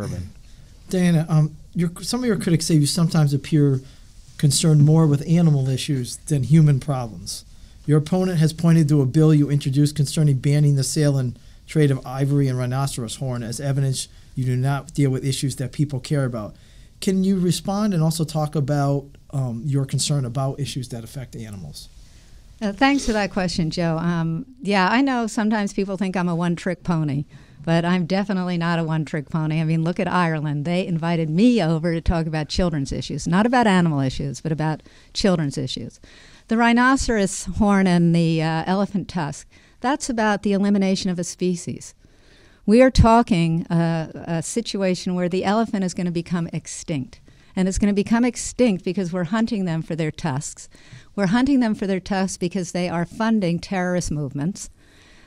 urban. Diana, some of your critics say you sometimes appear concerned more with animal issues than human problems. Your opponent has pointed to a bill you introduced concerning banning the sale and trade of ivory and rhinoceros horn as evidence you do not deal with issues that people care about. Can you respond and also talk about your concern about issues that affect animals? Thanks for that question, Joe. Yeah, I know sometimes people think I'm a one-trick pony, but I'm definitely not a one-trick pony. I mean, look at Ireland. They invited me over to talk about children's issues, not about animal issues, but about children's issues. The rhinoceros horn and the elephant tusk, that's about the elimination of a species. We are talking a situation where the elephant is going to become extinct. And it's going to become extinct because we're hunting them for their tusks. We're hunting them for their tusks because they are funding terrorist movements.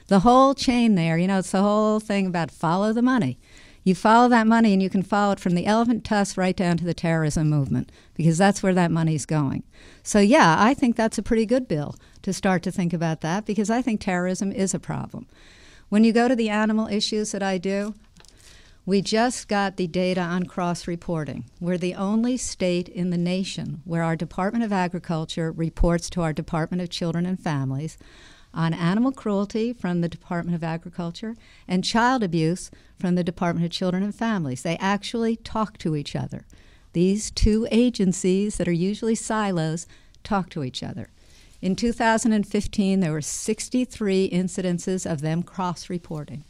The whole chain there, it's the whole thing about follow the money. You follow that money and you can follow it from the elephant tusk right down to the terrorism movement because that's where that money's going. So yeah, I think that's a pretty good bill to start to think about that because I think terrorism is a problem. When you go to the animal issues that I do, we just got the data on cross-reporting. We're the only state in the nation where our Department of Agriculture reports to our Department of Children and Families on animal cruelty from the Department of Agriculture and child abuse from the Department of Children and Families. They actually talk to each other. These two agencies that are usually silos talk to each other. In 2015, there were 63 incidences of them cross-reporting.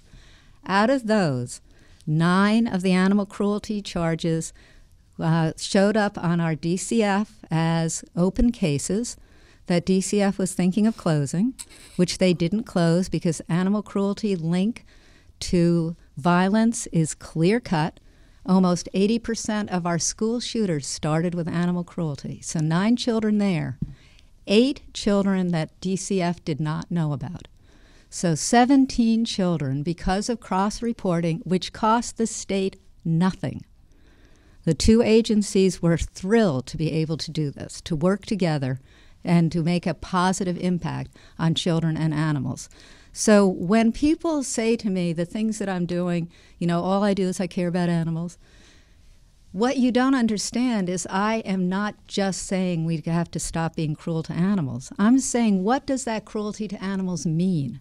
Out of those, 9 of the animal cruelty charges showed up on our DCF as open cases that DCF was thinking of closing, which they didn't close because animal cruelty link to violence is clear-cut. Almost 80% of our school shooters started with animal cruelty. So 9 children there, 8 children that DCF did not know about. So 17 children because of cross-reporting, which cost the state nothing. The two agencies were thrilled to be able to do this, to work together and to make a positive impact on children and animals. So when people say to me the things that I'm doing, all I do is I care about animals, what you don't understand is I am not just saying we have to stop being cruel to animals. I'm saying, what does that cruelty to animals mean?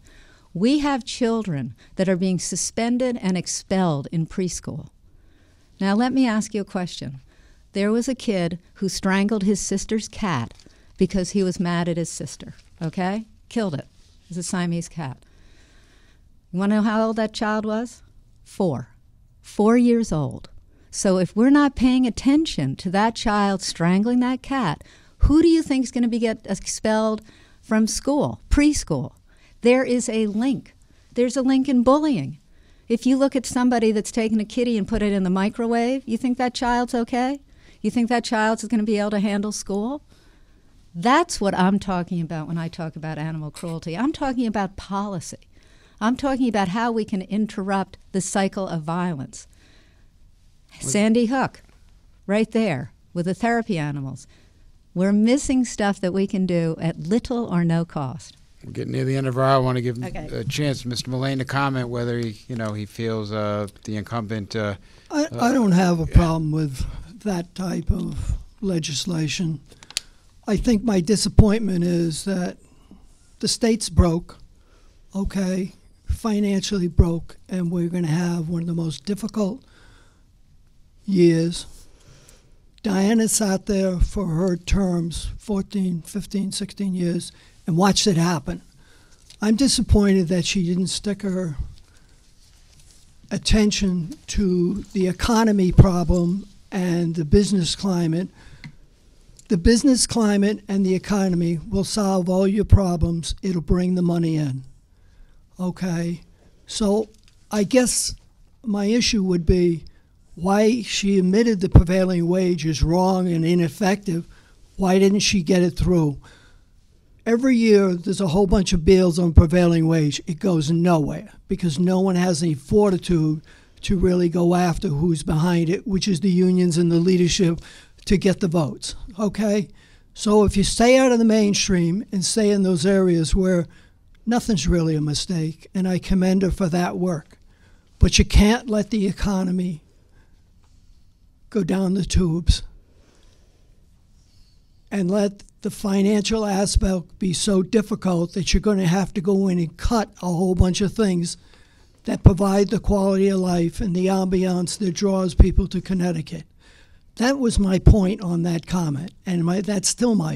We have children that are being suspended and expelled in preschool. Now let me ask you a question. There was a kid who strangled his sister's cat because he was mad at his sister, okay? Killed it. It was a Siamese cat. You want to know how old that child was? 4 years old. So if we're not paying attention to that child strangling that cat, who do you think is going to get expelled from school, preschool? There is a link. There's a link in bullying. If you look at somebody that's taken a kitty and put it in the microwave, you think that child's okay? You think that child's going to be able to handle school? That's what I'm talking about when I talk about animal cruelty. I'm talking about policy. I'm talking about how we can interrupt the cycle of violence. Sandy Hook, right there, with the therapy animals. We're missing stuff that we can do at little or no cost. We're getting near the end of our hour. I want to give a chance, Mr. Mullane, to comment whether he feels the incumbent. I don't have a problem with that type of legislation. I think my disappointment is that the state's broke, okay, financially broke, and we're going to have one of the most difficult years. Diana sat there for her terms, 14, 15, 16 years, and watched it happen. I'm disappointed that she didn't stick her attention to the economy problem and the business climate. The business climate and the economy will solve all your problems. It'll bring the money in. Okay? So I guess my issue would be why she admitted the prevailing wage is wrong and ineffective. Why didn't she get it through? Every year there's a whole bunch of bills on prevailing wage. It goes nowhere because no one has any fortitude to really go after who's behind it, which is the unions and the leadership, to get the votes, okay? So if you stay out of the mainstream and stay in those areas where nothing's really a mistake, and I commend her for that work, but you can't let the economy go down the tubes and let the financial aspect be so difficult that you're going to have to go in and cut a whole bunch of things that provide the quality of life and the ambiance that draws people to Connecticut. That was my point on that comment, and that's still my